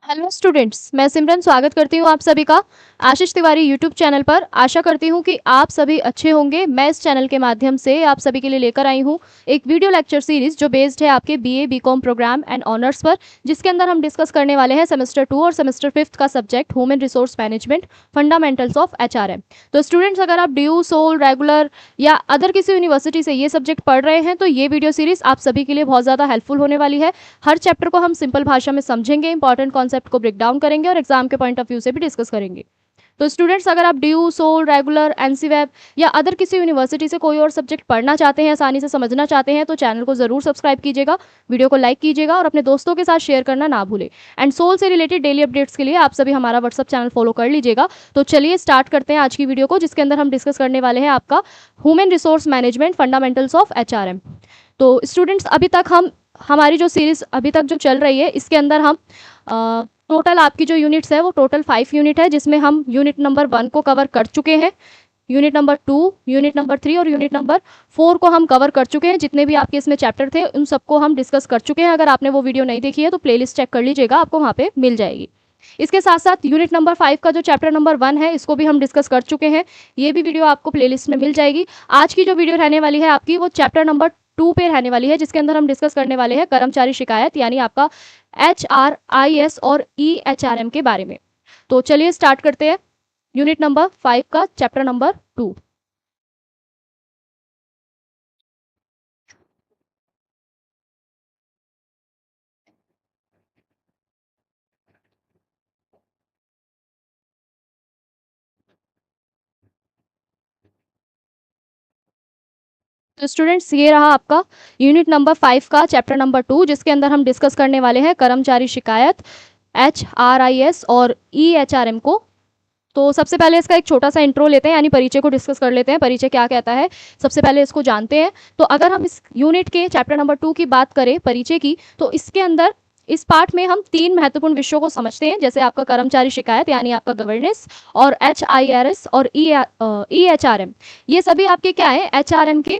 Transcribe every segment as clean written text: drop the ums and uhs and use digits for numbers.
Hello students, मैं सिमरन स्वागत करती हूँ आप सभी का आशीष तिवारी यूट्यूब चैनल पर। आशा करती हूँ कि आप सभी अच्छे होंगे। मैं इस चैनल के माध्यम से आप सभी के लिए लेकर आई हूँ एक वीडियो लेक्चर सीरीज जो बेस्ड है आपके BA BCom program and honours पर, जिसके अंदर हम डिस्कस करने वाले हैं सेमेस्टर 2 और सेमेस्टर 5 का subject human resource management fundamentals of HRM. तो स्टूडेंट्स, अगर आप ड्यू, सोल, रेगुलर या अदर किसी यूनिवर्सिटी से ये सब्जेक्ट पढ़ रहे हैं तो ये वीडियो सीरीज आप सभी के लिए बहुत ज़्यादा हेल्पफुल होने वाली है। हर चैप्टर को हम सिंपल भाषा में समझेंगे, इंपॉर्टेंट कॉन्सेप्ट को ब्रेक डाउन करेंगे और एग्जाम के पॉइंट ऑफ व्यू से भी डिस्कस करेंगे। तो स्टूडेंट्स, अगर आप ड्यू, सोल, रेगुलर, एनसीवेब या अदर किसी यूनिवर्सिटी से कोई और सब्जेक्ट पढ़ना चाहते हैं, आसानी से समझना चाहते हैं, तो चैनल को जरूर सब्सक्राइब कीजिएगा, वीडियो को लाइक कीजिएगा और अपने दोस्तों के साथ शेयर करना ना भूलें। एंड सोल से रिलेटेड डेली अपडेट्स के लिए आप सभी हमारा व्हाट्सअप चैनल फॉलो कर लीजिएगा। तो चलिए स्टार्ट करते हैं आज की वीडियो को, जिसके अंदर हम डिस्कस करने वाले हैं आपका human resource management fundamentals of HRM. तो स्टूडेंट्स, अभी तक हमारी जो सीरीज अभी तक जो चल रही है, इसके अंदर हम टोटल आपकी जो यूनिट्स है वो टोटल 5 यूनिट है, जिसमें हम यूनिट नंबर 1 को कवर कर चुके हैं, यूनिट नंबर 2, यूनिट नंबर 3 और यूनिट नंबर 4 को हम कवर कर चुके हैं। जितने भी आपके इसमें चैप्टर थे उन सबको हम डिस्कस कर चुके हैं। अगर आपने वो वीडियो नहीं देखी है तो प्लेलिस्ट चेक कर लीजिएगा, आपको वहाँ पे मिल जाएगी। इसके साथ साथ यूनिट नंबर 5 का जो चैप्टर नंबर 1 है, इसको भी हम डिस्कस कर चुके हैं। ये भी वीडियो आपको प्लेलिस्ट में मिल जाएगी। आज की जो वीडियो रहने वाली है आपकी, वो चैप्टर नंबर 2 पे रहने वाली है, जिसके अंदर हम डिस्कस करने वाले हैं कर्मचारी शिकायत, यानी आपका HRIS और EHRM के बारे में। तो चलिए स्टार्ट करते हैं यूनिट नंबर 5 का चैप्टर नंबर 2। तो स्टूडेंट्स, ये रहा आपका यूनिट नंबर 5 का चैप्टर नंबर 2, जिसके अंदर हम डिस्कस करने वाले हैं कर्मचारी शिकायत, HRIS और EHRM को। तो सबसे पहले इसका एक छोटा सा इंट्रो लेते हैं, यानी परिचय को डिस्कस कर लेते हैं। परिचय क्या कहता है, सबसे पहले इसको जानते हैं। तो अगर हम इस यूनिट के चैप्टर नंबर 2 की बात करें परिचय की, तो इसके अंदर इस पार्ट में हम 3 महत्वपूर्ण विषयों को समझते हैं, जैसे आपका कर्मचारी शिकायत यानी आपका गवर्नेंस, और HIRS और EHRM। ये सभी आपके क्या है, HRM के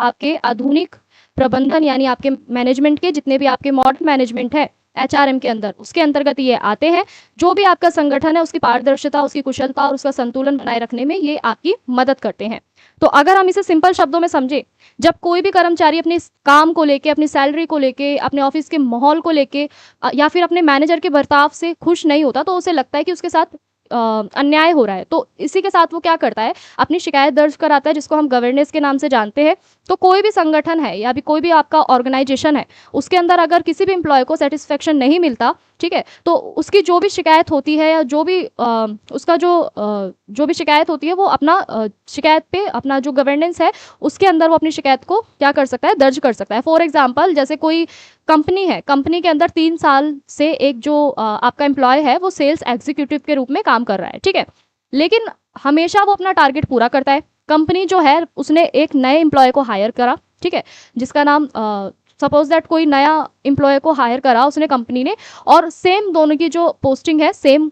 आपके आधुनिक प्रबंधन यानी आपके मैनेजमेंट के जितने भी आपके मॉडर्न मैनेजमेंट है एचआरएम के अंदर, उसके अंतर्गत ये आते हैं। जो भी आपका संगठन है उसकी पारदर्शिता, उसकी कुशलता और उसका संतुलन बनाए रखने में ये आपकी मदद करते हैं। तो अगर हम इसे सिंपल शब्दों में समझे, जब कोई भी कर्मचारी अपने काम को लेके, अपनी सैलरी को लेके, अपने ऑफिस के माहौल को लेके या फिर अपने मैनेजर के बर्ताव से खुश नहीं होता, तो उसे लगता है कि उसके साथ अन्याय हो रहा है। तो इसी के साथ वो क्या करता है, अपनी शिकायत दर्ज कराता है, जिसको हम गवर्नेंस के नाम से जानते हैं। तो कोई भी संगठन है या भी कोई भी आपका ऑर्गेनाइजेशन है, उसके अंदर अगर किसी भी एम्प्लॉय को सेटिस्फेक्शन नहीं मिलता, ठीक है, तो उसकी जो भी शिकायत होती है या जो भी उसका जो भी शिकायत होती है, वो अपना शिकायत पे अपना जो गवर्नेंस है उसके अंदर वो अपनी शिकायत को क्या कर सकता है, दर्ज कर सकता है। फॉर एग्जाम्पल, जैसे कोई कंपनी है, कंपनी के अंदर 3 साल से एक जो आपका एम्प्लॉय है वो सेल्स एग्जीक्यूटिव के रूप में काम कर रहा है, ठीक है, लेकिन हमेशा वो अपना टारगेट पूरा करता है। कंपनी जो है उसने एक नए एम्प्लॉय को हायर करा, ठीक है, जिसका नाम सपोज दैट कोई नया एम्प्लॉय को हायर करा उसने कंपनी ने, और सेम दोनों की जो पोस्टिंग है सेम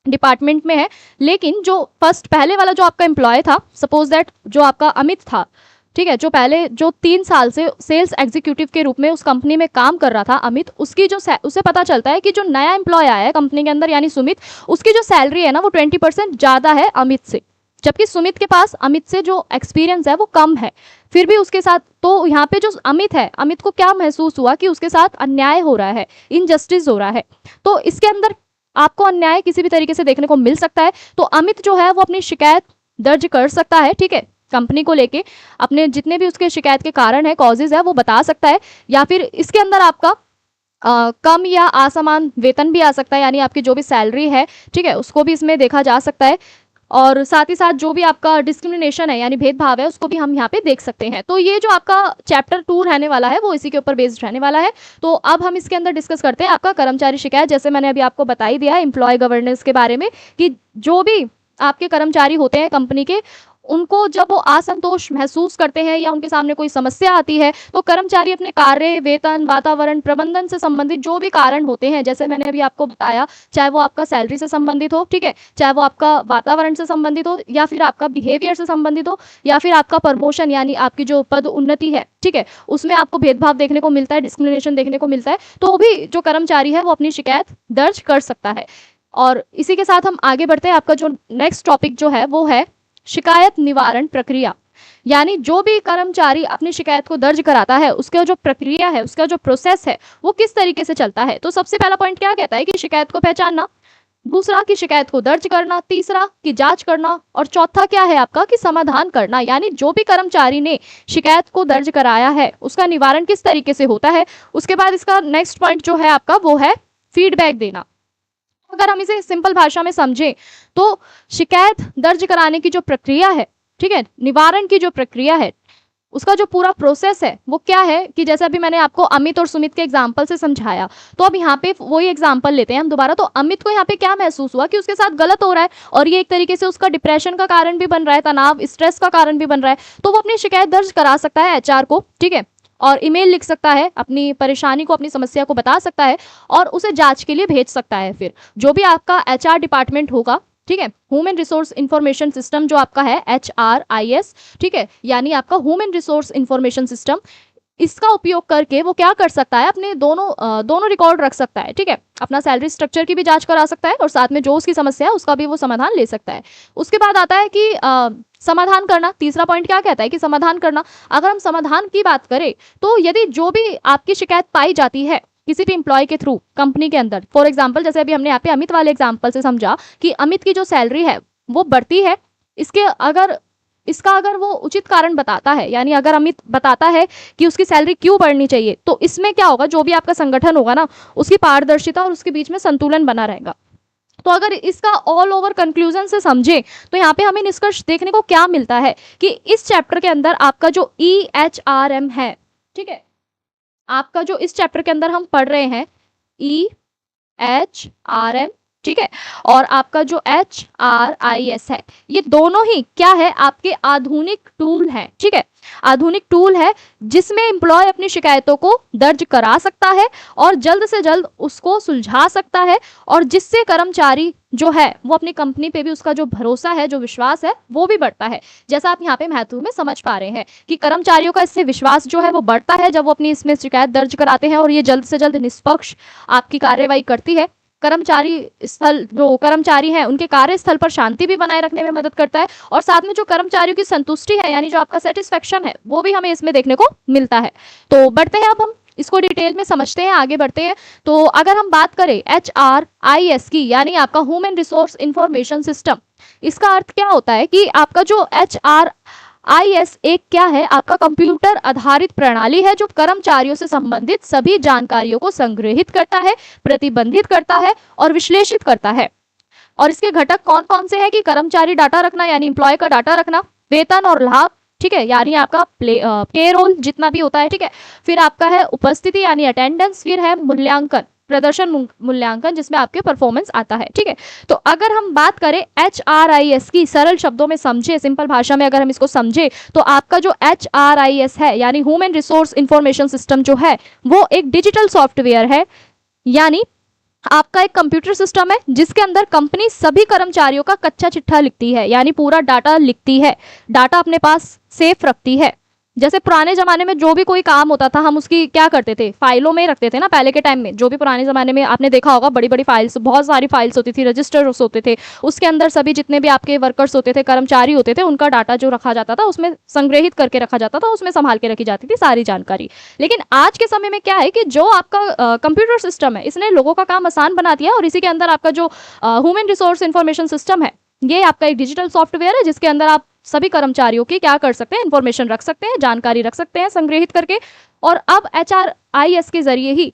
डिपार्टमेंट में है, लेकिन जो पहले वाला जो आपका एम्प्लॉय था, सपोज दैट जो आपका अमित था, ठीक है, जो पहले जो 3 साल से सेल्स एग्जीक्यूटिव के रूप में उस कंपनी में काम कर रहा था अमित, उसकी जो उसे पता चलता है कि जो नया एम्प्लॉय आया है कंपनी के अंदर यानी सुमित, उसकी जो सैलरी है ना वो 20% ज़्यादा है अमित से, जबकि सुमित के पास अमित से जो एक्सपीरियंस है वो कम है। फिर भी उसके साथ, तो यहाँ पे जो अमित है, अमित को क्या महसूस हुआ कि उसके साथ अन्याय हो रहा है, इनजस्टिस हो रहा है। तो इसके अंदर आपको अन्याय किसी भी तरीके से देखने को मिल सकता है। तो अमित जो है वो अपनी शिकायत दर्ज कर सकता है, ठीक है, कंपनी को लेके अपने जितने भी उसके शिकायत के कारण है, कॉजेज है, वो बता सकता है। या फिर इसके अंदर आपका कम या असमान वेतन भी आ सकता है, यानी आपकी जो भी सैलरी है, ठीक है, उसको भी इसमें देखा जा सकता है। और साथ ही साथ जो भी आपका डिस्क्रिमिनेशन है यानी भेदभाव है, उसको भी हम यहाँ पे देख सकते हैं। तो ये जो आपका चैप्टर 2 रहने वाला है वो इसी के ऊपर बेस्ड रहने वाला है। तो अब हम इसके अंदर डिस्कस करते हैं आपका कर्मचारी शिकायत। जैसे मैंने अभी आपको बता ही दिया है एम्प्लॉय गवर्नेंस के बारे में, कि जो भी आपके कर्मचारी होते हैं कंपनी के, उनको जब वो असंतोष महसूस करते हैं या उनके सामने कोई समस्या आती है, तो कर्मचारी अपने कार्य, वेतन, वातावरण, प्रबंधन से संबंधित जो भी कारण होते हैं, जैसे मैंने अभी आपको बताया, चाहे वो आपका सैलरी से संबंधित हो, ठीक है, चाहे वो आपका वातावरण से संबंधित हो, या फिर आपका बिहेवियर से संबंधित हो, या फिर आपका प्रमोशन यानी आपकी जो पद उन्नति है, ठीक है, उसमें आपको भेदभाव देखने को मिलता है, डिस्क्रिमिनेशन देखने को मिलता है, तो भी जो कर्मचारी है वो अपनी शिकायत दर्ज कर सकता है। और इसी के साथ हम आगे बढ़ते हैं। आपका जो नेक्स्ट टॉपिक जो है वो है शिकायत निवारण प्रक्रिया। यानी जो भी कर्मचारी अपनी शिकायत को दर्ज कराता है, उसका जो प्रक्रिया है, उसका जो प्रोसेस है, वो किस तरीके से चलता है। तो सबसे पहला पॉइंट क्या कहता है कि शिकायत को पहचानना, दूसरा कि शिकायत को दर्ज करना, तीसरा कि जांच करना, और चौथा क्या है आपका कि समाधान करना। यानी जो भी कर्मचारी ने शिकायत को दर्ज कराया है उसका निवारण किस तरीके से होता है। उसके बाद इसका नेक्स्ट पॉइंट जो है आपका वो है फीडबैक देना। अगर हम इसे सिंपल भाषा में समझें तो शिकायत दर्ज कराने की जो प्रक्रिया है, ठीक है, निवारण की जो प्रक्रिया है, उसका जो पूरा प्रोसेस है वो क्या है कि जैसे अभी मैंने आपको अमित और सुमित के एग्जांपल से समझाया, तो अब यहाँ पे वही एग्जांपल लेते हैं हम दोबारा। तो अमित को यहाँ पे क्या महसूस हुआ कि उसके साथ गलत हो रहा है और ये एक तरीके से उसका डिप्रेशन का कारण भी बन रहा है, तनाव, स्ट्रेस का कारण भी बन रहा है, तो वो अपनी शिकायत दर्ज करा सकता है एचआर को, ठीक है, और ईमेल लिख सकता है, अपनी परेशानी को, अपनी समस्या को बता सकता है और उसे जांच के लिए भेज सकता है। फिर जो भी आपका एचआर डिपार्टमेंट होगा, ठीक है, ह्यूमन रिसोर्स इंफॉर्मेशन सिस्टम जो आपका है HRIS, ठीक है, यानी आपका ह्यूमन रिसोर्स इंफॉर्मेशन सिस्टम, इसका उपयोग करके वो क्या कर सकता है, अपने दोनों रिकॉर्ड रख सकता है, ठीक है, अपना सैलरी स्ट्रक्चर की भी जांच करा सकता है और साथ में जो उसकी समस्या है उसका भी वो समाधान ले सकता है। उसके बाद आता है कि समाधान करना। तीसरा पॉइंट क्या कहता है कि समाधान करना। अगर हम समाधान की बात करें तो यदि जो भी आपकी शिकायत पाई जाती है किसी भी एम्प्लॉय के थ्रू कंपनी के अंदर, फॉर एग्जांपल जैसे अभी हमने यहाँ पे अमित वाले एग्जांपल से समझा कि अमित की जो सैलरी है वो बढ़ती है, इसका अगर वो उचित कारण बताता है, यानी अगर अमित बताता है कि उसकी सैलरी क्यों बढ़नी चाहिए, तो इसमें क्या होगा, जो भी आपका संगठन होगा ना, उसकी पारदर्शिता और उसके बीच में संतुलन बना रहेगा। तो अगर इसका ऑल ओवर कंक्लूजन से समझे तो यहाँ पे हमें निष्कर्ष देखने को क्या मिलता है कि इस चैप्टर के अंदर आपका जो EHRM है, ठीक है, आपका जो इस चैप्टर के अंदर हम पढ़ रहे हैं EHRM, ठीक है, और आपका जो HRIS है, ये दोनों ही क्या है, आपके आधुनिक टूल है, ठीक है, आधुनिक टूल है जिसमें एम्प्लॉय अपनी शिकायतों को दर्ज करा सकता है और जल्द से जल्द उसको सुलझा सकता है, और जिससे कर्मचारी जो है वो अपनी कंपनी पे भी उसका जो भरोसा है, जो विश्वास है, वो भी बढ़ता है। जैसा आप यहाँ पे महत्व में समझ पा रहे हैं कि कर्मचारियों का इससे विश्वास जो है वो बढ़ता है जब वो अपनी इसमें शिकायत दर्ज कराते हैं और ये जल्द से जल्द निष्पक्ष आपकी कार्यवाही करती है। जो कर्मचारी हैं उनके कार्यस्थल पर शांति भी बनाए रखने में मदद करता है, और साथ में जो कर्मचारियों की संतुष्टि है, यानी जो आपका सेटिस्फेक्शन है, वो भी हमें इसमें देखने को मिलता है। तो बढ़ते हैं, अब हम इसको डिटेल में समझते हैं, आगे बढ़ते हैं। तो अगर हम बात करें HRIS की, यानी आपका ह्यूमन रिसोर्स इंफॉर्मेशन सिस्टम, इसका अर्थ क्या होता है कि आपका जो HRIS एक क्या है, आपका कंप्यूटर आधारित प्रणाली है जो कर्मचारियों से संबंधित सभी जानकारियों को संग्रहित करता है, प्रतिबंधित करता है और विश्लेषित करता है। और इसके घटक कौन कौन से हैं कि कर्मचारी डाटा रखना, यानी एम्प्लॉय का डाटा रखना, वेतन और लाभ, ठीक है, यानी आपका पेरोल जितना भी होता है, ठीक है, फिर आपका है उपस्थिति यानी अटेंडेंस, फिर है मूल्यांकन, प्रदर्शन मूल्यांकन जिसमें आपके परफॉर्मेंस आता है, ठीक है। तो अगर हम बात करें HRIS की, सरल शब्दों में समझे, सिंपल भाषा में अगर हम इसको समझे, तो आपका जो HRIS है यानी ह्यूमन रिसोर्स इंफॉर्मेशन सिस्टम जो है वो एक डिजिटल सॉफ्टवेयर है, यानी आपका एक कंप्यूटर सिस्टम है जिसके अंदर कंपनी सभी कर्मचारियों का कच्चा चिट्ठा लिखती है, यानी पूरा डाटा लिखती है, डाटा अपने पास सेफ रखती है। जैसे पुराने जमाने में जो भी कोई काम होता था हम उसकी क्या करते थे, फाइलों में रखते थे ना, पहले के टाइम में जो भी पुराने जमाने में आपने देखा होगा, बड़ी बड़ी फाइल्स, बहुत सारी फाइल्स होती थी, रजिस्टर्स होते थे, उसके अंदर सभी जितने भी आपके वर्कर्स होते थे, कर्मचारी होते थे, उनका डाटा जो रखा जाता था उसमें संग्रहित करके रखा जाता था, उसमें संभाल के रखी जाती थी सारी जानकारी। लेकिन आज के समय में क्या है कि जो आपका कंप्यूटर सिस्टम है इसने लोगों का काम आसान बना दिया, और इसी के अंदर आपका जो ह्यूमन रिसोर्स इंफॉर्मेशन सिस्टम है ये आपका एक डिजिटल सॉफ्टवेयर है जिसके अंदर आप सभी कर्मचारियों की क्या कर सकते हैं, इंफॉर्मेशन रख सकते हैं, जानकारी रख सकते हैं संग्रहित करके। और अब HRIS के जरिए ही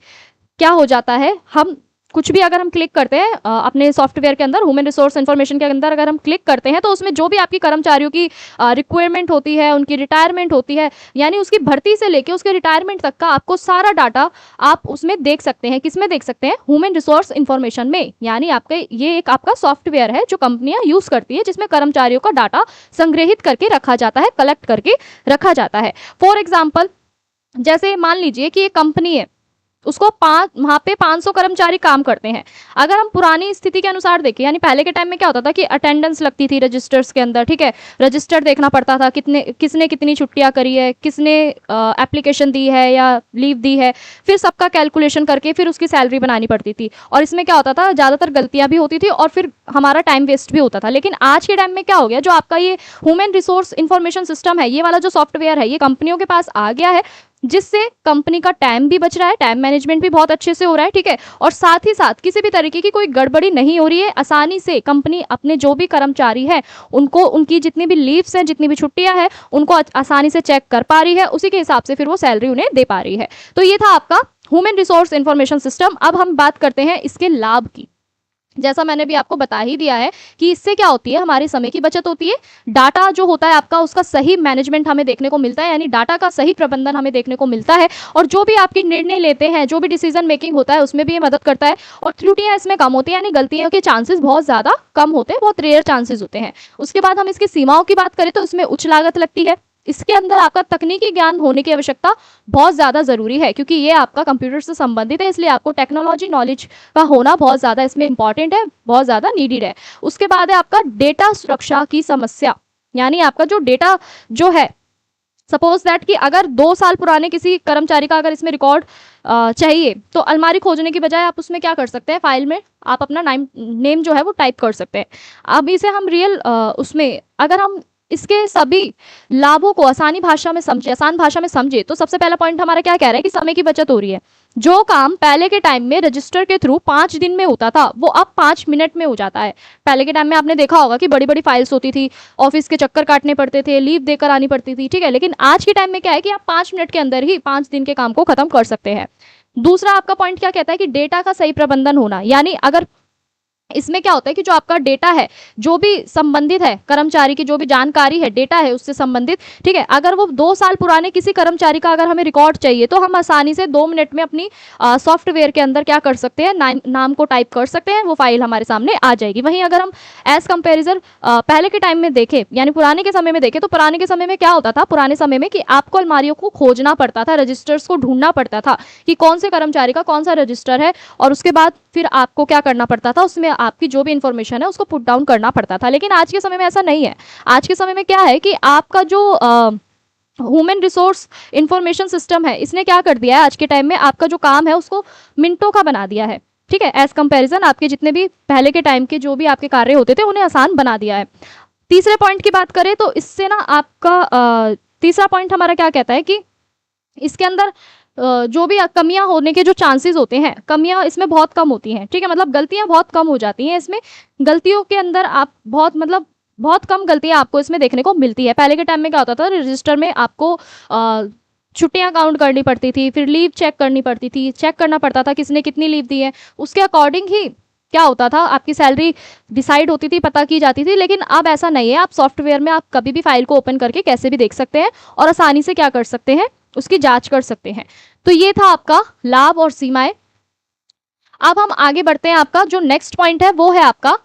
क्या हो जाता है, हम कुछ भी अगर हम क्लिक करते हैं अपने सॉफ्टवेयर के अंदर, ह्यूमन रिसोर्स इन्फॉर्मेशन के अंदर अगर हम क्लिक करते हैं, तो उसमें जो भी आपकी कर्मचारियों की रिक्वायरमेंट होती है, उनकी रिटायरमेंट होती है, यानी उसकी भर्ती से लेके उसके रिटायरमेंट तक का आपको सारा डाटा आप उसमें देख सकते हैं। किसमें देख सकते हैं? ह्यूमन रिसोर्स इन्फॉर्मेशन में। यानी आपके ये एक आपका सॉफ्टवेयर है जो कंपनियां यूज करती है, जिसमें कर्मचारियों का डाटा संग्रहित करके रखा जाता है, कलेक्ट करके रखा जाता है। फॉर एग्जाम्पल, जैसे मान लीजिए कि एक कंपनी है, उसको वहाँ पे 500 कर्मचारी काम करते हैं। अगर हम पुरानी स्थिति के अनुसार देखें, यानी पहले के टाइम में क्या होता था कि अटेंडेंस लगती थी रजिस्टर्स के अंदर, ठीक है, रजिस्टर देखना पड़ता था, किसने कितनी छुट्टियां करी है, किसने एप्लीकेशन दी है या लीव दी है, फिर सबका कैलकुलेशन करके फिर उसकी सैलरी बनानी पड़ती थी। और इसमें क्या होता था, ज़्यादातर गलतियां भी होती थी और फिर हमारा टाइम वेस्ट भी होता था। लेकिन आज के टाइम में क्या हो गया, जो आपका ये ह्यूमन रिसोर्स इन्फॉर्मेशन सिस्टम है, ये वाला जो सॉफ्टवेयर है, ये कंपनियों के पास आ गया है, जिससे कंपनी का टाइम भी बच रहा है, टाइम मैनेजमेंट भी बहुत अच्छे से हो रहा है, ठीक है, और साथ ही साथ किसी भी तरीके की कोई गड़बड़ी नहीं हो रही है। आसानी से कंपनी अपने जो भी कर्मचारी है उनको, उनकी जितनी भी लीव्स हैं, जितनी भी छुट्टियां हैं, उनको आसानी से चेक कर पा रही है, उसी के हिसाब से फिर वो सैलरी उन्हें दे पा रही है। तो ये था आपका ह्यूमन रिसोर्स इन्फॉर्मेशन सिस्टम। अब हम बात करते हैं इसके लाभ की। जैसा मैंने भी आपको बता ही दिया है कि इससे क्या होती है, हमारे समय की बचत होती है, डाटा जो होता है आपका उसका सही मैनेजमेंट हमें देखने को मिलता है, यानी डाटा का सही प्रबंधन हमें देखने को मिलता है, और जो भी आपकी निर्णय लेते हैं, जो भी डिसीजन मेकिंग होता है, उसमें भी ये मदद करता है, और त्रुटियां इसमें कम होती है, यानी गलतियों के चांसेस बहुत ज़्यादा कम होते हैं, बहुत रेयर चांसेस होते हैं। उसके बाद हम इसकी सीमाओं की बात करें तो इसमें उच्च लागत लगती है। इसके अंदर आपका तकनीकी ज्ञान होने की आवश्यकता बहुत ज़्यादा ज़रूरी है, क्योंकि ये आपका कंप्यूटर से संबंधित है, इसलिए आपको टेक्नोलॉजी नॉलेज का होना बहुत ज़्यादा इसमें इंपॉर्टेंट है, बहुत ज़्यादा नीडेड है। उसके बाद है आपका डेटा सुरक्षा की समस्या, यानी आपका जो डेटा जो है, सपोज दैट कि अगर 2 साल पुराने किसी कर्मचारी का अगर इसमें रिकॉर्ड चाहिए, तो अलमारी खोजने की बजाय आप उसमें क्या कर सकते हैं, फाइल में आप अपना नेम जो है वो टाइप कर सकते हैं। अब इसे हम रियल उसमें अगर हम इसके सभी लाभों को आसान भाषा में समझे, तो सबसे पहला पॉइंट हमारा क्या कह रहा है कि समय की बचत हो रही है। जो काम पहले के टाइम में रजिस्टर के थ्रू 5 दिन में होता था, वो अब 5 मिनट में हो जाता है। पहले के टाइम में आपने देखा होगा कि बड़ी बड़ी फाइल्स होती थी, ऑफिस के चक्कर काटने पड़ते थे, लीव देकर आनी पड़ती थी, ठीक है, लेकिन आज के टाइम में क्या है कि आप 5 मिनट के अंदर ही 5 दिन के काम को खत्म कर सकते हैं। दूसरा आपका पॉइंट क्या कहता है कि डेटा का सही प्रबंधन होना, यानी अगर इसमें क्या होता है कि जो आपका डेटा है, जो भी संबंधित है, कर्मचारी की जो भी जानकारी है, डेटा है उससे संबंधित, ठीक है, अगर वो 2 साल पुराने किसी कर्मचारी का अगर हमें रिकॉर्ड चाहिए, तो हम आसानी से 2 मिनट में अपनी सॉफ्टवेयर के अंदर क्या कर सकते हैं, नाम को टाइप कर सकते हैं, वो फाइल हमारे सामने आ जाएगी। वहीं अगर हम एज कंपेरिजन पहले के टाइम में देखें, यानी पुराने के समय में देखें, तो पुराने के समय में क्या होता था, पुराने समय में कि आपको अलमारियों को खोजना पड़ता था, रजिस्टर्स को ढूंढना पड़ता था कि कौन से कर्मचारी का कौन सा रजिस्टर है, और उसके बाद फिर आपको क्या करना पड़ता था, उसमें आपकी जो भी इंफॉर्मेशन है उसको पुट डाउन करना पड़ता था। लेकिन आज के समय में ऐसा नहीं है। आज के समय में क्या है कि आपका जो ह्यूमन रिसोर्स इंफॉर्मेशन सिस्टम है, इसने क्या कर दिया है, आज के टाइम में आपका जो काम है उसको मिनटों का बना दिया है, ठीक है, एज कंपेरिजन आपके जितने भी पहले के टाइम के जो भी आपके कार्य होते थे उन्हें आसान बना दिया है। तीसरे पॉइंट की बात करें तो इससे ना आपका तीसरा पॉइंट हमारा क्या कहता है कि इसके अंदर जो भी कमियां होने के जो चांसेस होते हैं, कमियां इसमें बहुत कम होती हैं, ठीक है, मतलब गलतियां बहुत कम हो जाती हैं इसमें। गलतियों के अंदर आप बहुत कम गलतियां आपको इसमें देखने को मिलती है। पहले के टाइम में क्या होता था, रजिस्टर में आपको छुट्टियां काउंट करनी पड़ती थी, फिर लीव चेक करनी पड़ती थी, चेक करना पड़ता था किसने कितनी लीव दी है, उसके अकॉर्डिंग ही क्या होता था, आपकी सैलरी डिसाइड होती थी, पता की जाती थी। लेकिन अब ऐसा नहीं है, आप सॉफ्टवेयर में आप कभी भी फाइल को ओपन करके कैसे भी देख सकते हैं और आसानी से क्या कर सकते हैं, उसकी जांच कर सकते हैं। तो ये था आपका लाभ और सीमाएं। अब हम आगे बढ़ते हैं। आपका जो नेक्स्ट पॉइंट है वो है आपका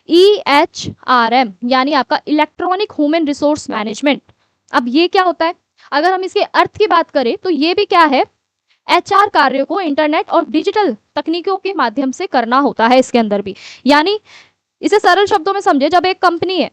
EHRM, यानी आपका इलेक्ट्रॉनिक ह्यूमन रिसोर्स मैनेजमेंट। अब ये क्या होता है, अगर हम इसके अर्थ की बात करें तो ये भी क्या है, HR कार्यों को इंटरनेट और डिजिटल तकनीकों के माध्यम से करना होता है इसके अंदर भी। यानी इसे सरल शब्दों में समझे, जब एक कंपनी है,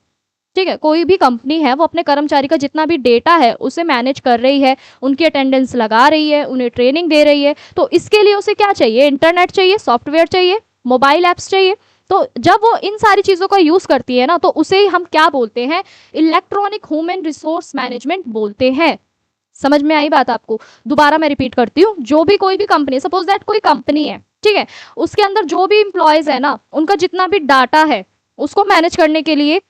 ठीक है, कोई भी कंपनी है, वो अपने कर्मचारी का जितना भी डेटा है उसे मैनेज कर रही है, उनकी अटेंडेंस लगा रही है, उन्हें ट्रेनिंग दे रही है, तो इसके लिए उसे क्या चाहिए, इंटरनेट चाहिए, सॉफ्टवेयर चाहिए, मोबाइल ऐप्स चाहिए। तो जब वो इन सारी चीज़ों का यूज़ करती है ना, तो उसे हम क्या बोलते हैं, इलेक्ट्रॉनिक ह्यूमन रिसोर्स मैनेजमेंट बोलते हैं। समझ में आई बात आपको? दोबारा मैं रिपीट करती हूँ, जो भी कोई भी कंपनी, सपोज दैट कोई कंपनी है, ठीक है, उसके अंदर जो भी इंप्लॉयज है ना, उनका जितना भी डाटा है उसको मैनेज करने के लिए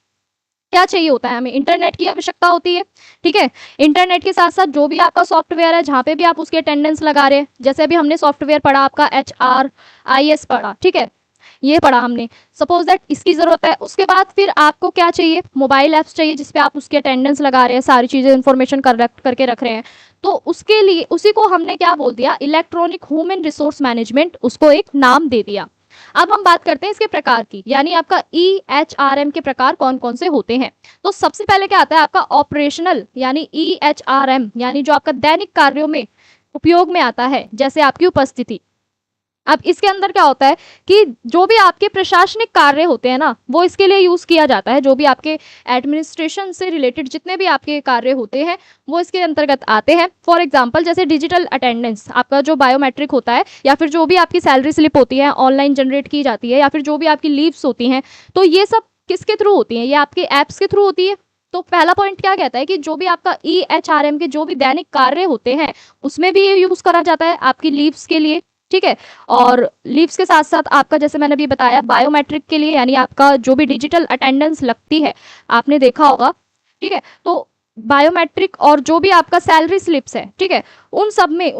क्या चाहिए होता है, हमें इंटरनेट की आवश्यकता होती है। ठीक है, इंटरनेट के साथ साथ जो भी आपका सॉफ्टवेयर है जहाँ पे भी आप उसकी अटेंडेंस लगा रहे हैं, जैसे अभी हमने सॉफ्टवेयर पढ़ा आपका HRIS पढ़ा, ठीक है, ये पढ़ा हमने, सपोज दैट इसकी जरूरत है। उसके बाद फिर आपको क्या चाहिए, मोबाइल ऐप्स चाहिए जिसपे आप उसकी अटेंडेंस लगा रहे हैं, सारी चीजें इंफॉर्मेशन कलेक्ट करके रख रहे हैं। तो उसके लिए उसी को हमने क्या बोल दिया, इलेक्ट्रॉनिक ह्यूमन रिसोर्स मैनेजमेंट, उसको एक नाम दे दिया। अब हम बात करते हैं इसके प्रकार की, यानी आपका EHRM के प्रकार कौन कौन से होते हैं। तो सबसे पहले क्या आता है आपका ऑपरेशनल, यानी EHRM, यानी जो आपका दैनिक कार्यों में उपयोग में आता है, जैसे आपकी उपस्थिति। अब इसके अंदर क्या होता है कि जो भी आपके प्रशासनिक कार्य होते हैं ना, वो इसके लिए यूज किया जाता है। जो भी आपके एडमिनिस्ट्रेशन से रिलेटेड जितने भी आपके कार्य होते हैं वो इसके अंतर्गत आते हैं। फॉर एग्जांपल जैसे डिजिटल अटेंडेंस, आपका जो बायोमेट्रिक होता है, या फिर जो भी आपकी सैलरी स्लिप होती है ऑनलाइन जनरेट की जाती है, या फिर जो भी आपकी लीव्स होती हैं, तो ये सब किसके थ्रू होती हैं, ये आपके ऐप्स के थ्रू होती है। तो पहला पॉइंट क्या कहता है कि जो भी आपका EHRM के जो भी दैनिक कार्य होते हैं उसमें भी ये यूज करा जाता है आपकी लीव्स के लिए। ठीक है, और लीव्स के साथ साथ आपका जैसे मैंने अभी बताया बायोमेट्रिक के लिए, यानी आपका जो भी डिजिटल अटेंडेंस लगती है, आपने देखा होगा। ठीक है, तो बायोमेट्रिक और जो भी आपका सैलरी स्लिप्स है, ठीक है, उन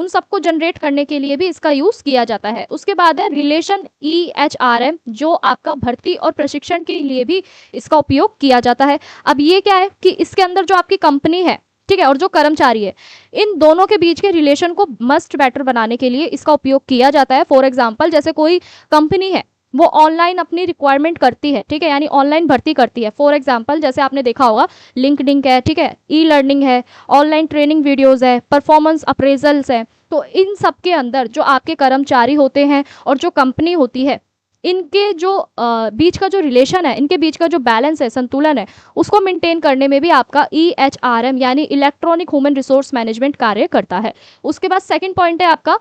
सबको जनरेट करने के लिए भी इसका यूज किया जाता है। उसके बाद है रिलेशन EHRM, जो आपका भर्ती और प्रशिक्षण के लिए भी इसका उपयोग किया जाता है। अब ये क्या है कि इसके अंदर जो आपकी कंपनी है, ठीक है, और जो कर्मचारी है, इन दोनों के बीच के रिलेशन को मस्ट बेटर बनाने के लिए इसका उपयोग किया जाता है। फॉर एग्जांपल जैसे कोई कंपनी है वो ऑनलाइन अपनी रिक्वायरमेंट करती है, ठीक है, यानी ऑनलाइन भर्ती करती है। फॉर एग्जांपल जैसे आपने देखा होगा लिंक्डइन है, ठीक है, ई-लर्निंग है, ऑनलाइन ट्रेनिंग वीडियोस है, परफॉर्मेंस अप्रेजल्स है। तो इन सब के अंदर जो आपके कर्मचारी होते हैं और जो कंपनी होती है, इनके जो बीच का जो रिलेशन है, इनके बीच का जो बैलेंस है, संतुलन है, उसको मेंटेन करने में भी आपका EHRM यानी इलेक्ट्रॉनिक ह्यूमन रिसोर्स मैनेजमेंट कार्य करता है। उसके बाद सेकंड पॉइंट है आपका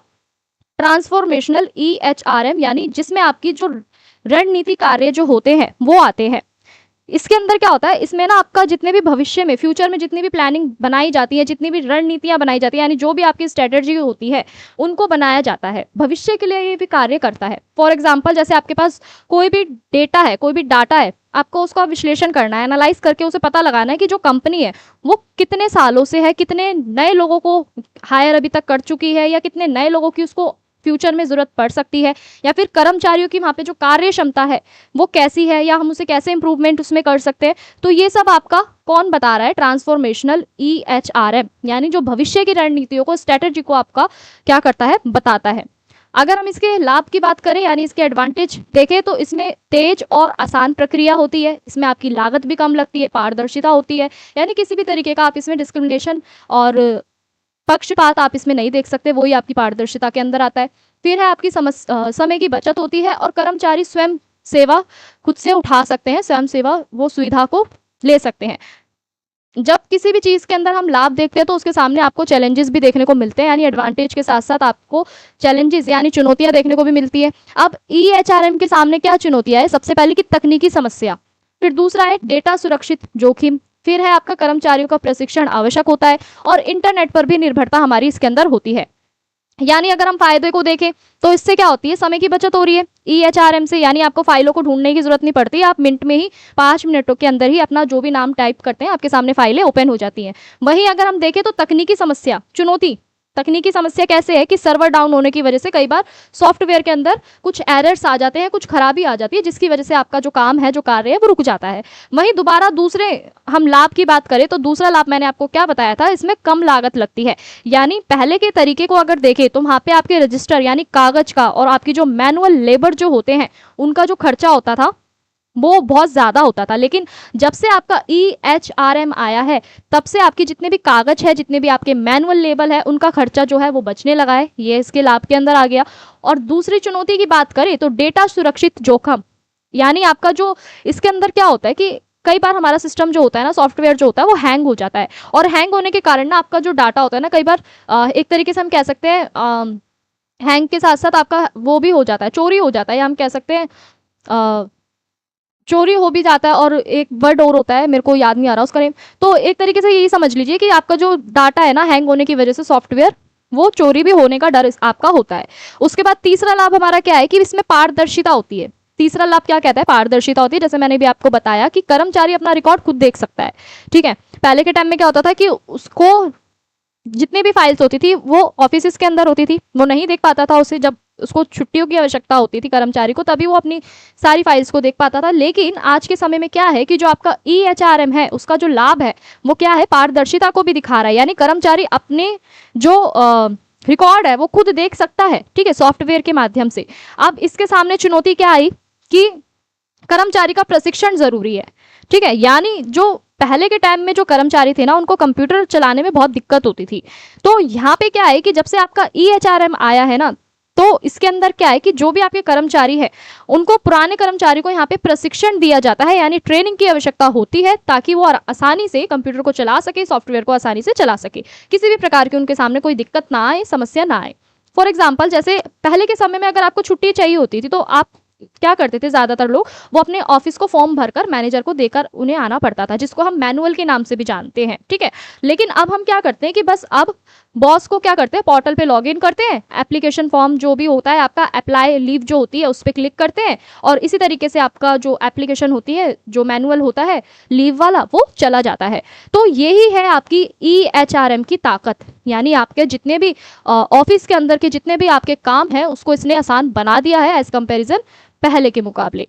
ट्रांसफॉर्मेशनल EHRM, यानी जिसमें आपकी जो रणनीति कार्य जो होते हैं वो आते हैं। इसके अंदर क्या होता है, इसमें ना आपका जितने भी भविष्य में, फ्यूचर में जितनी भी प्लानिंग बनाई जाती है, जितनी भी रणनीतियां बनाई जाती है, यानी जो भी आपकी स्ट्रेटेजी होती है उनको बनाया जाता है, भविष्य के लिए ये भी कार्य करता है। फॉर एग्जाम्पल जैसे आपके पास कोई भी डेटा है, कोई भी डाटा है, आपको उसका विश्लेषण करना है, एनालाइज करके उसे पता लगाना है कि जो कंपनी है वो कितने सालों से है, कितने नए लोगों को हायर अभी तक कर चुकी है, या कितने नए लोगों की उसको फ्यूचर में जरूरत पड़ सकती है, या फिर कर्मचारियों की वहाँ पे जो कार्य क्षमता है वो कैसी है, या हम उसे कैसे इंप्रूवमेंट उसमें कर सकते हैं। तो ये सब आपका कौन बता रहा है, ट्रांसफॉर्मेशनल EHRM, यानी जो भविष्य की रणनीतियों को, स्ट्रेटेजी को आपका क्या करता है, बताता है। अगर हम इसके लाभ की बात करें, यानी इसके एडवांटेज देखें, तो इसमें तेज और आसान प्रक्रिया होती है, इसमें आपकी लागत भी कम लगती है, पारदर्शिता होती है, यानी किसी भी तरीके का आप इसमें डिस्क्रिमिनेशन और पक्षपात आप इसमें नहीं देख सकते, वही आपकी पारदर्शिता के अंदर आता है। फिर है आपकी समय की बचत होती है, और कर्मचारी स्वयं सेवा खुद से उठा सकते हैं, स्वयं सेवा वो सुविधा को ले सकते हैं। जब किसी भी चीज के अंदर हम लाभ देखते हैं तो उसके सामने आपको चैलेंजेस भी देखने को मिलते हैं, यानी एडवांटेज के साथ साथ आपको चैलेंजेस यानी चुनौतियां देखने को भी मिलती है। अब EHRM के सामने क्या चुनौतियां है, सबसे पहले की तकनीकी समस्या, फिर दूसरा है डेटा सुरक्षित जोखिम, फिर है आपका कर्मचारियों का प्रशिक्षण आवश्यक होता है, और इंटरनेट पर भी निर्भरता हमारी इसके अंदर होती है। यानी अगर हम फायदे को देखें तो इससे क्या होती है, समय की बचत हो रही है EHRM से, यानी आपको फाइलों को ढूंढने की जरूरत नहीं पड़ती, आप मिनट में ही 5 मिनटों के अंदर ही अपना जो भी नाम टाइप करते हैं आपके सामने फाइलें ओपन हो जाती हैं। वहीं अगर हम देखें तो तकनीकी समस्या, चुनौती, तकनीकी समस्या कैसे है कि सर्वर डाउन होने की वजह से कई बार सॉफ्टवेयर के अंदर कुछ एरर्स आ जाते हैं, कुछ खराबी आ जाती है, जिसकी वजह से आपका जो काम है, जो कार्य है, वो रुक जाता है। वहीं दोबारा दूसरे हम लाभ की बात करें तो दूसरा लाभ मैंने आपको क्या बताया था, इसमें कम लागत लगती है। यानी पहले के तरीके को अगर देखें तो वहाँ पे आपके रजिस्टर यानी कागज का और आपकी जो मैनुअल लेबर जो होते हैं उनका जो खर्चा होता था वो बहुत ज़्यादा होता था, लेकिन जब से आपका EHRM आया है तब से आपकी जितने भी कागज है, जितने भी आपके मैनुअल लेबल है, उनका खर्चा जो है वो बचने लगा है, ये इसके लाभ के अंदर आ गया। और दूसरी चुनौती की बात करें तो डेटा सुरक्षित जोखिम, यानी आपका जो इसके अंदर क्या होता है कि कई बार हमारा सिस्टम जो होता है ना, सॉफ्टवेयर जो होता है वो हैंग हो जाता है, और हैंग होने के कारण ना आपका जो डाटा होता है ना, कई बार एक तरीके से हम कह सकते हैं हैंग के साथ साथ आपका वो भी हो जाता है, चोरी हो जाता है, या हम कह सकते हैं चोरी हो भी जाता है, और एक वर्ड और होता है मेरे को याद नहीं आ रहा उसका नेम। तो एक तरीके से यही समझ लीजिए कि आपका जो डाटा है ना, हैंग होने की वजह से सॉफ्टवेयर वो चोरी भी होने का डर आपका होता है। उसके बाद तीसरा लाभ हमारा क्या है कि इसमें पारदर्शिता होती है, तीसरा लाभ क्या कहता है, पारदर्शिता होती है। जैसे मैंने भी आपको बताया कि कर्मचारी अपना रिकॉर्ड खुद देख सकता है, ठीक है। पहले के टाइम में क्या होता था कि उसको जितनी भी फाइल्स होती थी वो ऑफिस के अंदर होती थी, वो नहीं देख पाता था उसे, जब उसको छुट्टियों की आवश्यकता होती थी कर्मचारी को, तभी वो अपनी सारी फाइल्स को देख पाता था। लेकिन आज के समय में क्या है कि जो आपका EHRM है उसका जो लाभ है वो क्या है, पारदर्शिता को भी दिखा रहा है, यानी कर्मचारी अपने जो रिकॉर्ड है वो खुद देख सकता है, ठीक है, सॉफ्टवेयर के माध्यम से। अब इसके सामने चुनौती क्या आई कि कर्मचारी का प्रशिक्षण जरूरी है, ठीक है। यानी जो पहले के टाइम में जो कर्मचारी थे ना, उनको कंप्यूटर चलाने में बहुत दिक्कत होती थी। तो यहाँ पे क्या है कि जब से आपका EHRM आया है ना, तो इसके अंदर क्या है कि जो भी आपके कर्मचारी है उनको, पुराने कर्मचारी को यहाँ पे प्रशिक्षण दिया जाता है, यानी ट्रेनिंग की आवश्यकता होती है, ताकि वो आसानी से कंप्यूटर को चला सके, सॉफ्टवेयर को आसानी से चला सके, किसी भी प्रकार की उनके सामने कोई दिक्कत ना आए, समस्या ना आए। फॉर एग्जाम्पल, जैसे पहले के समय में अगर आपको छुट्टी चाहिए होती थी तो आप क्या करते थे, ज्यादातर लोग वो अपने ऑफिस को फॉर्म भरकर मैनेजर को देकर उन्हें आना पड़ता था, जिसको हम मैनुअल के नाम से भी जानते हैं, ठीक है। लेकिन अब हम क्या करते हैं कि बस अब बॉस को क्या करते हैं, पोर्टल पे लॉगिन करते हैं, एप्लीकेशन फॉर्म जो भी होता है आपका, अप्लाई लीव जो होती है उस पर क्लिक करते हैं, और इसी तरीके से आपका जो एप्लीकेशन होती है, जो मैनुअल होता है लीव वाला, वो चला जाता है। तो यही है आपकी EHRM की ताकत, यानी आपके जितने भी ऑफिस के अंदर के जितने भी आपके काम हैं उसको इसने आसान बना दिया है एज कंपेरिजन पहले के मुकाबले।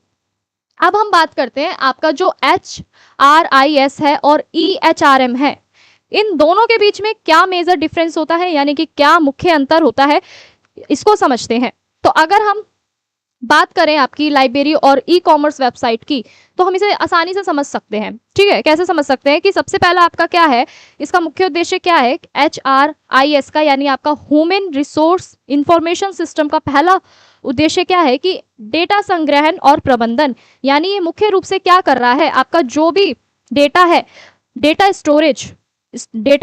अब हम बात करते हैं आपका जो HRIS है और EHRM है, इन दोनों के बीच में क्या मेजर डिफरेंस होता है, यानी कि क्या मुख्य अंतर होता है, इसको समझते हैं। तो अगर हम बात करें आपकी लाइब्रेरी और ई-कॉमर्स वेबसाइट की, तो हम इसे आसानी से समझ सकते हैं, ठीक है। कैसे समझ सकते हैं कि सबसे पहला आपका क्या है, इसका मुख्य उद्देश्य क्या है, HRIS का यानी आपका ह्यूमन रिसोर्स इंफॉर्मेशन सिस्टम का पहला उद्देश्य क्या है कि डेटा संग्रहण और प्रबंधन, यानी ये मुख्य रूप से क्या कर रहा है, आपका जो भी डेटा है, डेटा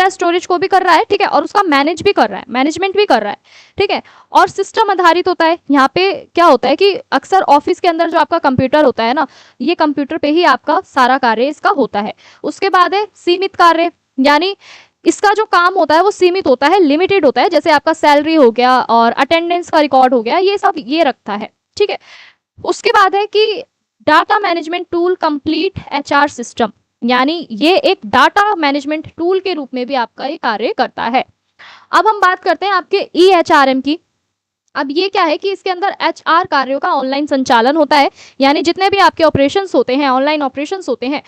स्टोरेज को भी कर रहा है, ठीक है, और उसका मैनेज भी कर रहा है, मैनेजमेंट भी कर रहा है, ठीक है। और सिस्टम आधारित होता है। यहाँ पे क्या होता है कि अक्सर ऑफिस के अंदर जो आपका कंप्यूटर होता है ना, ये कंप्यूटर पे ही आपका सारा कार्य इसका होता है। उसके बाद है सीमित कार्य, यानी इसका जो काम होता है वो सीमित होता है, लिमिटेड होता है, जैसे आपका सैलरी हो गया और अटेंडेंस का रिकॉर्ड हो गया, ये सब ये रखता है, ठीक है। उसके बाद है कि data management tool complete HR system, यानी ये एक डाटा मैनेजमेंट टूल के रूप में भी आपका ये कार्य करता है। अब हम बात करते हैं आपके EHRM की। अब ये क्या है कि इसके अंदर HR कार्यों का ऑनलाइन संचालन होता है, यानी जितने भी आपके ऑपरेशंस होते हैं, ऑनलाइन ऑपरेशंस होते हैं,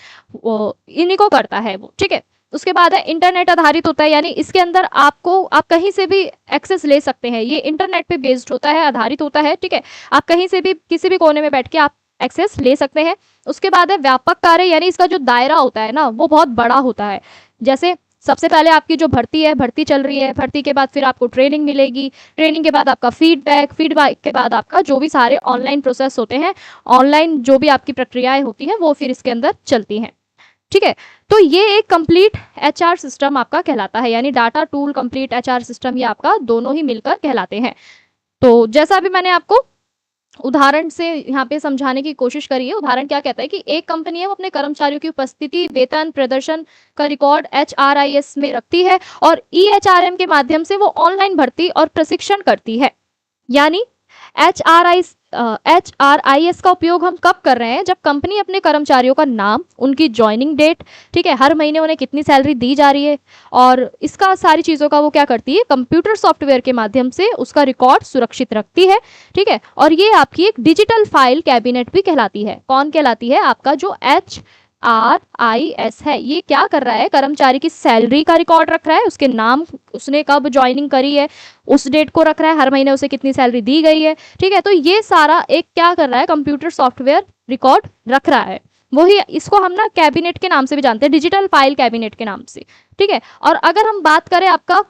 इन्हीं को करता है वो, ठीक है। उसके बाद है इंटरनेट आधारित होता है, यानी इसके अंदर आप कहीं से भी एक्सेस ले सकते हैं, ये इंटरनेट पे बेस्ड होता है, आधारित होता है, ठीक है। आप कहीं से भी किसी भी कोने में बैठ के आप एक्सेस ले सकते हैं। उसके बाद है व्यापक कार्य, यानी इसका जो दायरा होता है ना वो बहुत बड़ा होता है। जैसे सबसे पहले आपकी जो भर्ती चल रही है, भर्ती के बाद फिर आपको ट्रेनिंग मिलेगी, ट्रेनिंग के बाद आपका फीडबैक के बाद आपका जो भी सारे ऑनलाइन प्रोसेस होते हैं, ऑनलाइन जो भी आपकी प्रक्रियाएं होती हैं वो फिर इसके अंदर चलती हैं, ठीक है। तो ये एक कंप्लीट HR सिस्टम आपका कहलाता है, यानी data tool complete HR system, ये आपका दोनों ही मिलकर कहलाते हैं। तो जैसा अभी मैंने आपको उदाहरण से यहाँ पे समझाने की कोशिश करी है, उदाहरण क्या कहता है कि एक कंपनी है वो अपने कर्मचारियों की उपस्थिति, वेतन, प्रदर्शन का रिकॉर्ड HRIS में रखती है और EHRM के माध्यम से वो ऑनलाइन भर्ती और प्रशिक्षण करती है। यानी HRIS का उपयोग हम कब कर रहे हैं, जब कंपनी अपने कर्मचारियों का नाम, उनकी ज्वाइनिंग डेट, ठीक है, हर महीने उन्हें कितनी सैलरी दी जा रही है, और इसका सारी चीज़ों का वो क्या करती है, कंप्यूटर सॉफ्टवेयर के माध्यम से उसका रिकॉर्ड सुरक्षित रखती है, ठीक है। और ये आपकी एक डिजिटल फाइल कैबिनेट भी कहलाती है। कौन कहलाती है, आपका जो HRIS है, ये क्या कर रहा है, कर्मचारी की सैलरी का रिकॉर्ड रख रहा है, उसके नाम, उसने कब ज्वाइनिंग करी है उस डेट को रख रहा है, हर महीने उसे कितनी सैलरी दी गई है, ठीक है। तो ये सारा एक क्या कर रहा है, कंप्यूटर सॉफ्टवेयर रिकॉर्ड रख रहा है। वही इसको हम ना कैबिनेट के नाम से भी जानते हैं, डिजिटल फाइल कैबिनेट के नाम से, ठीक है। और अगर हम बात करें आपका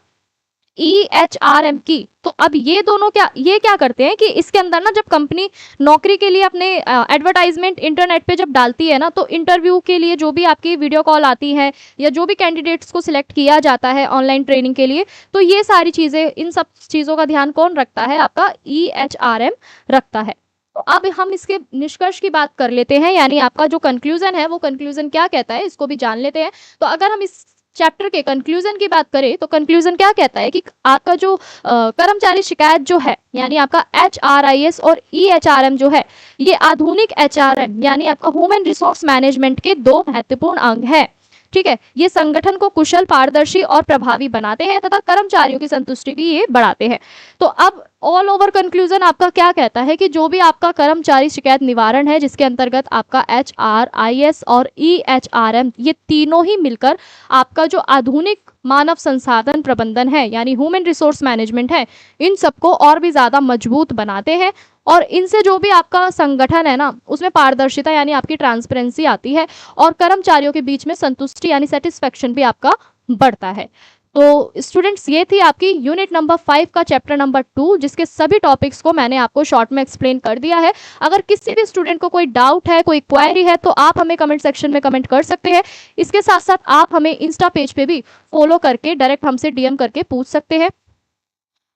EHRM की, तो अब ये दोनों क्या करते हैं कि इसके अंदर ना, जब कंपनी नौकरी के लिए अपने एडवर्टाइजमेंट इंटरनेट पे जब डालती है ना, तो इंटरव्यू के लिए जो भी आपकी वीडियो कॉल आती है या जो भी कैंडिडेट्स को सिलेक्ट किया जाता है ऑनलाइन ट्रेनिंग के लिए, तो ये सारी चीज़ें, इन सब चीज़ों का ध्यान कौन रखता है, आपका EHRM रखता है। तो अब हम इसके निष्कर्ष की बात कर लेते हैं, यानी आपका जो कंक्लूजन है वो कंक्लूजन क्या कहता है, इसको भी जान लेते हैं। तो अगर हम इस चैप्टर के कंक्लूजन की बात करें तो कंक्लूजन क्या कहता है कि आपका जो कर्मचारी शिकायत जो है यानी आपका HRIS और EHRM जो है ये आधुनिक HRM यानी आपका ह्यूमन रिसोर्स मैनेजमेंट के दो महत्वपूर्ण अंग है। ठीक है, ये संगठन को कुशल, पारदर्शी और प्रभावी बनाते हैं तथा कर्मचारियों की संतुष्टि भी ये बढ़ाते हैं। तो अब ऑल ओवर कंक्लूजन आपका क्या कहता है कि जो भी आपका कर्मचारी शिकायत निवारण है जिसके अंतर्गत आपका HRIS और EHRM ये तीनों ही मिलकर आपका जो आधुनिक मानव संसाधन प्रबंधन है यानी ह्यूमन रिसोर्स मैनेजमेंट है, इन सबको और भी ज़्यादा मजबूत बनाते हैं और इनसे जो भी आपका संगठन है ना उसमें पारदर्शिता यानी आपकी ट्रांसपेरेंसी आती है और कर्मचारियों के बीच में संतुष्टि यानी सेटिस्फेक्शन भी आपका बढ़ता है। तो स्टूडेंट्स ये थी आपकी यूनिट नंबर 5 का चैप्टर नंबर 2 जिसके सभी टॉपिक्स को मैंने आपको शॉर्ट में एक्सप्लेन कर दिया है। अगर किसी भी स्टूडेंट को कोई डाउट है, कोई क्वेरी है तो आप हमें कमेंट सेक्शन में कमेंट कर सकते हैं। इसके साथ साथ आप हमें इंस्टा पेज पे भी फॉलो करके डायरेक्ट हमसे DM करके पूछ सकते हैं।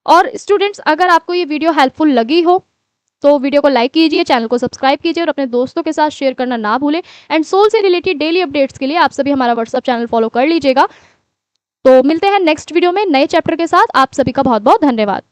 और स्टूडेंट्स अगर आपको ये वीडियो हेल्पफुल लगी हो तो वीडियो को लाइक कीजिए, चैनल को सब्सक्राइब कीजिए और अपने दोस्तों के साथ शेयर करना ना भूलें। एंड सोल से रिलेटेड डेली अपडेट्स के लिए आप सभी हमारा व्हाट्सएप चैनल फॉलो कर लीजिएगा। तो मिलते हैं नेक्स्ट वीडियो में नए चैप्टर के साथ। आप सभी का बहुत बहुत धन्यवाद।